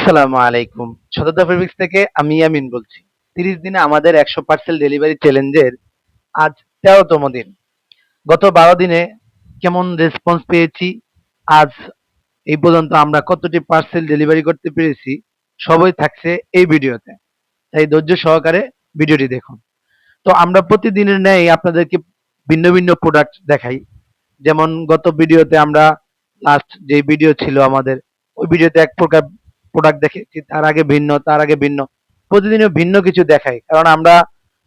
আসসালামু আলাইকুম। সততা ফেব্রিক্স থেকে আমি ইয়ামিন বলছি। 30 দিনে আমাদের 100 পার্সেল ডেলিভারি চ্যালেঞ্জের আজ 13তম দিন। গত 12 দিনে কেমন রেসপন্স পেয়েছি, আজ এই পর্যন্ত আমরা কতটি পার্সেল ডেলিভারি করতে পেরেছি, সবই থাকছে এই ভিডিওতে। তাই ধৈর্য সহকারে ভিডিওটি দেখুন। তো আমরা প্রতিদিনের ন্যায় আপনাদেরকে ভিন্ন ভিন্ন প্রোডাক্ট দেখাই। যেমন গত ভিডিওতে আমরা লাস্ট যে ভিডিও ছিল আমাদের, ওই ভিডিওতে এক প্রকার প্রোডাক্ট দেখেছি, তার আগে ভিন্ন, তার আগে ভিন্ন, প্রতিদিনও ভিন্ন কিছু দেখাই। কারণ আমরা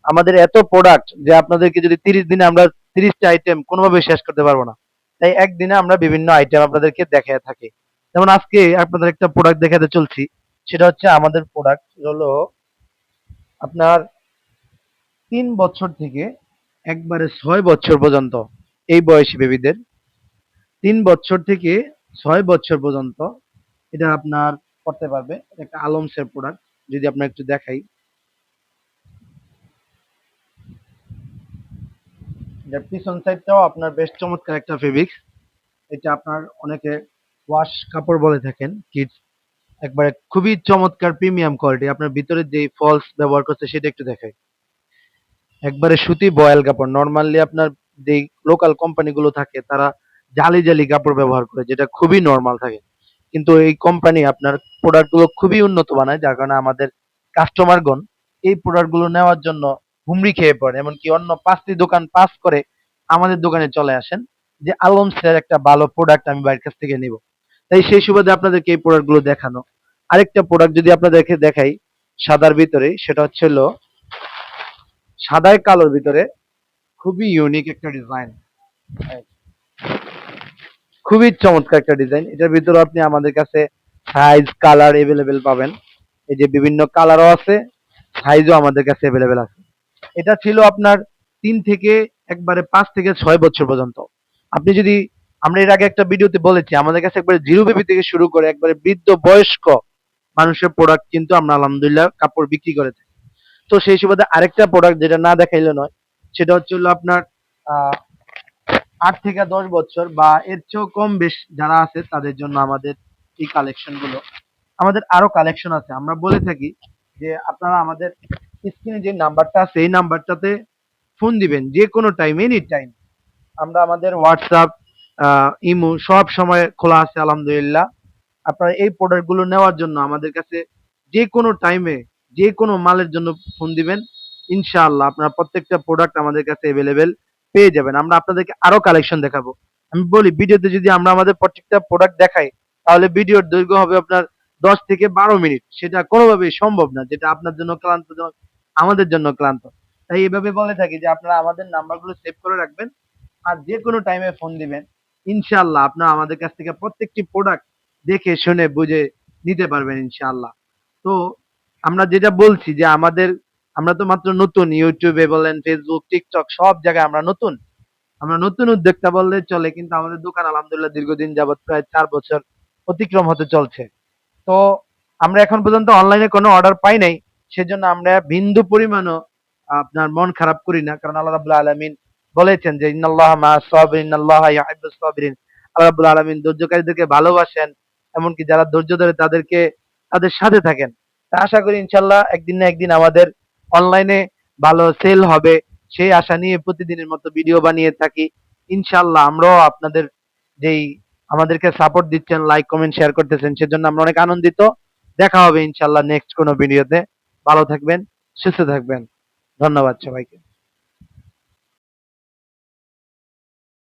আমাদের এত প্রোডাক্ট যে আপনাদেরকে যদি 30 দিনে আমরা 30টা আইটেম কোনোভাবে শেষ করতে পারবো না। তাই একদিনে আমরা বিভিন্ন আইটেম আপনাদেরকে দেখায় থাকি। যেমন আজকে আপনাদের একটা প্রোডাক্ট দেখাতে চলছি, সেটা হচ্ছে আমাদের প্রোডাক্ট হলো আপনার 3 বছর থেকে একবারে 6 বছর পর্যন্ত, এই বয়সী বেবিদের 3 বছর থেকে 6 বছর পর্যন্ত এটা আপনার করতে পারবে। এটা একটা আলমসের প্রোডাক্ট, যদি আপনার একটু দেখাই। এটার পিছন সাইডটাও আপনার বেশ চমৎকার একটা ফেব্রিক্স। এটা আপনার অনেকে ওয়াশ কাপড় বলে থাকেন, কিডস। একবারে খুবই চমৎকার প্রিমিয়াম কোয়ালিটি। আপনার ভিতরে যে ফলস ব্যবহার করছে সেটা একটু দেখাই। একবারে সুতি বয়েল কাপড়। নরমালি আপনার যে লোকাল কোম্পানিগুলো থাকে তারা জালি জালি কাপড় ব্যবহার করে, যেটা খুবই নরমাল থাকে। কিন্তু এই কোম্পানি আপনার প্রোডাক্ট গুলো খুবই উন্নত বানায়, যার কারণে আমাদের কাস্টমারগণ এই প্রোডাক্ট গুলো নেওয়ার জন্য হুমড়ি খেয়ে পড়ে। এমনকি অন্য 5টি দোকান পাস করে আমাদের দোকানে চলে আসেন যে আলমসের একটা ভালো প্রোডাক্ট আমি বাইরের কাছ থেকে নিব। তাই সেই সুবাদে আপনাদেরকে এই প্রোডাক্ট গুলো দেখানো। আরেকটা প্রোডাক্ট যদি আপনাদেরকে দেখাই সাদার ভিতরে, সেটা হচ্ছে হলো সাদায় কালোর ভিতরে খুবই ইউনিক একটা ডিজাইন, খুবই চমৎকার একটা ডিজাইন। এটার ভিতরে আপনি আমাদের কাছে সাইজ কালার এভেলেবেল পাবেন। এই যে বিভিন্ন কালারও আছে, সাইজও আমাদের কাছে এভেলেবেল আছে। এটা ছিল আপনার 3 থেকে একবারে 5 থেকে 6 বছর পর্যন্ত। আপনি যদি, আমরা এর আগে একটা ভিডিওতে বলেছি আমাদের কাছে একবারে জিরো বেবি থেকে শুরু করে একবারে বৃদ্ধ বয়স্ক মানুষের প্রোডাক্ট কিন্তু আমরা আলহামদুলিল্লাহ কাপড় বিক্রি করে থাকি। তো সেই সুবাদে আরেকটা প্রোডাক্ট যেটা না দেখাইলে নয়, সেটা হচ্ছে হলো আপনার আহ 8 থেকে 10 বছর বা এর চেয়েও কম বেশ যারা আছে তাদের জন্য আমাদের এই কালেকশন গুলো। আমাদের আরো কালেকশন আছে। আমরা বলে থাকি যে আপনারা আমাদের স্ক্রিনে যে নাম্বারটা আছে এই নাম্বারটাতে ফোন দিবেন যে কোনো টাইম, এনি টাইম। আমরা আমাদের হোয়াটসঅ্যাপ, ইমো সব সময় খোলা আছে আলহামদুলিল্লাহ। আপনারা এই প্রোডাক্ট গুলো নেওয়ার জন্য আমাদের কাছে যে কোনো টাইমে যে কোনো মালের জন্য ফোন দিবেন, ইনশাআল্লাহ আপনারা প্রত্যেকটা প্রোডাক্ট আমাদের কাছে অ্যাভেলেবেল পেয়ে যাবেন। আমরা আপনাদেরকে আরো কালেকশন দেখাবো। আমি বলি ভিডিওতে যদি আমরা আমাদের প্রত্যেকটা প্রোডাক্ট দেখাই তাহলে ভিডিওর দৈর্ঘ্য হবে আপনার 10 থেকে 12 মিনিট। সেটা কোনোভাবেই সম্ভব না, যেটা আপনার জন্য ক্লান্তজনক, আমাদের জন্য ক্লান্ত। তাই এভাবে বলে থাকি যে আপনারা আমাদের নাম্বারগুলো সেভ করে রাখবেন আর যে কোনো টাইমে ফোন দিবেন, ইনশাআল্লাহ আপনারা আমাদের কাছ থেকে প্রত্যেকটি প্রোডাক্ট দেখে শুনে বুঝে নিতে পারবেন ইনশাআল্লাহ। তো আমরা যেটা বলছি যে আমরা তো মাত্র নতুন, ইউটিউবে বলেন, ফেসবুক, টিকটক সব জায়গায় আমরা নতুন। আমরা নতুন উদ্যোক্তা বললে চলে, কিন্তু আমাদের দোকান আলহামদুলিল্লাহ দীর্ঘদিন যাবত প্রায় 4 বছর অতিক্রম হতে চলছে। তো আমরা এখন পর্যন্ত অনলাইনে কোনো অর্ডার পাই নাই, সেজন্য আমরা বিন্দু পরিমাণও আপনার মন খারাপ করি না। কারণ আল্লাহ রাব্বুল আলামিন বলেছেন যে ইন্নাল্লাহা মাআস সাবিরিন, ইন্নাল্লাহা ইউহিব্বুস সাবিরিন। আল্লাহ রাব্বুল আলামিন ধৈর্যকারীদেরকে ভালোবাসেন, এমনকি যারা ধৈর্য ধরে তাদেরকে তাদের সাথে থাকেন। তা আশা করি ইনশাআল্লাহ একদিন না একদিন আমাদের অনলাইনে ভালো সেল হবে, সেই আশা নিয়ে প্রতিদিনের মতো ভিডিও বানিয়ে থাকি। ইনশাআল্লাহ আমরাও আপনাদের যেই আমাদেরকে সাপোর্ট দিচ্ছেন, লাইক কমেন্ট শেয়ার করতেছেন, সেজন্য আমরা অনেক আনন্দিত। দেখা হবে ইনশাআল্লাহ নেক্সট কোনো ভিডিওতে। ভালো থাকবেন, সুস্থ থাকবেন। ধন্যবাদ সবাইকে।